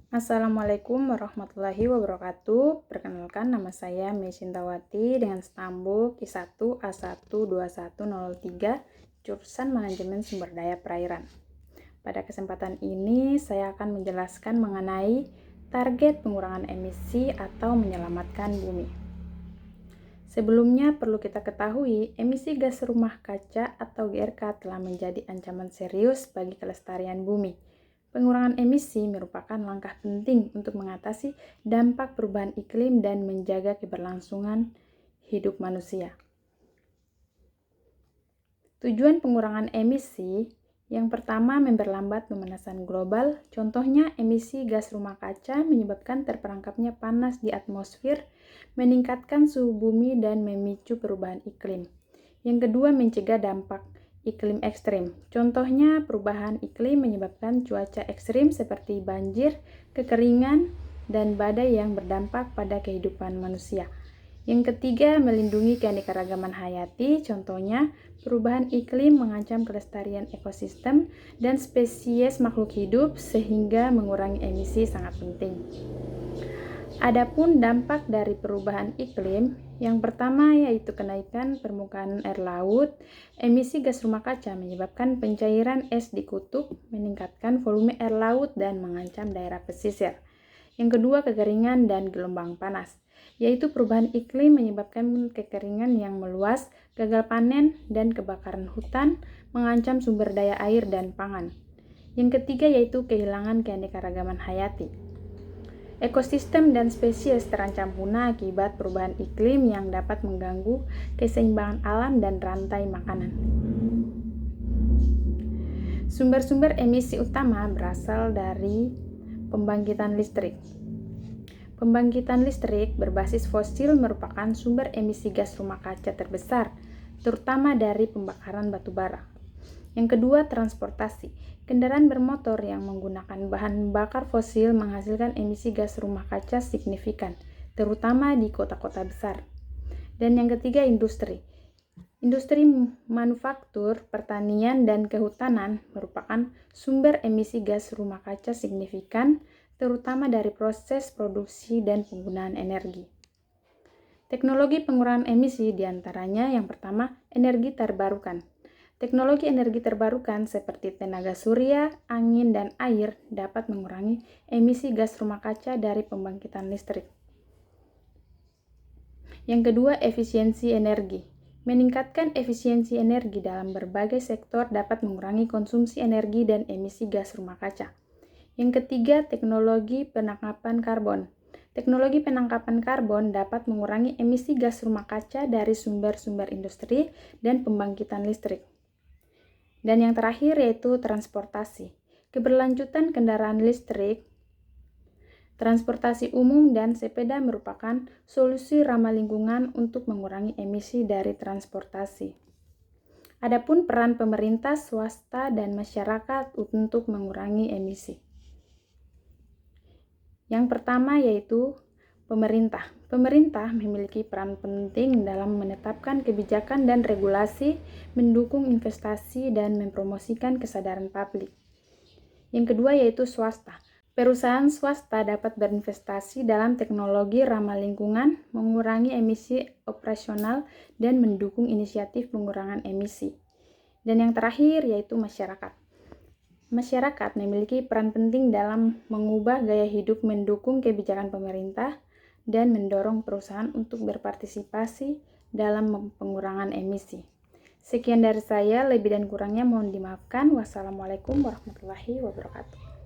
Assalamualaikum warahmatullahi wabarakatuh. Perkenalkan, nama saya Mei Shintawati dengan stambuk I1A12103 jurusan Manajemen Sumber Daya Perairan. Pada kesempatan ini saya akan menjelaskan mengenai target pengurangan emisi atau menyelamatkan bumi. Sebelumnya perlu kita ketahui, emisi gas rumah kaca atau GRK telah menjadi ancaman serius bagi kelestarian bumi. Pengurangan emisi merupakan langkah penting untuk mengatasi dampak perubahan iklim dan menjaga keberlangsungan hidup manusia. Tujuan pengurangan emisi yang pertama, memperlambat pemanasan global. Contohnya, emisi gas rumah kaca menyebabkan terperangkapnya panas di atmosfer, meningkatkan suhu bumi dan memicu perubahan iklim. Yang kedua, mencegah dampak iklim ekstrim. Contohnya, perubahan iklim menyebabkan cuaca ekstrim seperti banjir, kekeringan, dan badai yang berdampak pada kehidupan manusia. Yang ketiga, melindungi keanekaragaman hayati. Contohnya, perubahan iklim mengancam kelestarian ekosistem dan spesies makhluk hidup sehingga mengurangi emisi sangat penting. Adapun dampak dari perubahan iklim, yang pertama yaitu kenaikan permukaan air laut. Emisi gas rumah kaca menyebabkan pencairan es di kutub, meningkatkan volume air laut dan mengancam daerah pesisir. Yang kedua, kekeringan dan gelombang panas, yaitu perubahan iklim menyebabkan kekeringan yang meluas, gagal panen, dan kebakaran hutan, mengancam sumber daya air dan pangan. Yang ketiga yaitu kehilangan keanekaragaman hayati. Ekosistem dan spesies terancam punah akibat perubahan iklim yang dapat mengganggu keseimbangan alam dan rantai makanan. Sumber-sumber emisi utama berasal dari pembangkitan listrik. Pembangkitan listrik berbasis fosil merupakan sumber emisi gas rumah kaca terbesar, terutama dari pembakaran batu bara. Yang kedua, transportasi. Kendaraan bermotor yang menggunakan bahan bakar fosil menghasilkan emisi gas rumah kaca signifikan, terutama di kota-kota besar. Dan yang ketiga, industri. Industri manufaktur, pertanian, dan kehutanan merupakan sumber emisi gas rumah kaca signifikan, terutama dari proses produksi dan penggunaan energi. Teknologi pengurangan emisi diantaranya yang pertama, energi terbarukan. Teknologi energi terbarukan seperti tenaga surya, angin, dan air dapat mengurangi emisi gas rumah kaca dari pembangkitan listrik. Yang kedua, efisiensi energi. Meningkatkan efisiensi energi dalam berbagai sektor dapat mengurangi konsumsi energi dan emisi gas rumah kaca. Yang ketiga, teknologi penangkapan karbon. Teknologi penangkapan karbon dapat mengurangi emisi gas rumah kaca dari sumber-sumber industri dan pembangkitan listrik. Dan yang terakhir yaitu transportasi. Keberlanjutan kendaraan listrik, transportasi umum, dan sepeda merupakan solusi ramah lingkungan untuk mengurangi emisi dari transportasi. Adapun peran pemerintah, swasta, dan masyarakat untuk mengurangi emisi. Yang pertama yaitu pemerintah. Pemerintah memiliki peran penting dalam menetapkan kebijakan dan regulasi, mendukung investasi, dan mempromosikan kesadaran publik. Yang kedua yaitu swasta. Perusahaan swasta dapat berinvestasi dalam teknologi ramah lingkungan, mengurangi emisi operasional, dan mendukung inisiatif pengurangan emisi. Dan yang terakhir yaitu masyarakat. Masyarakat memiliki peran penting dalam mengubah gaya hidup, mendukung kebijakan pemerintah, dan mendorong perusahaan untuk berpartisipasi dalam pengurangan emisi. Sekian dari saya, lebih dan kurangnya mohon dimaafkan. Wassalamualaikum warahmatullahi wabarakatuh.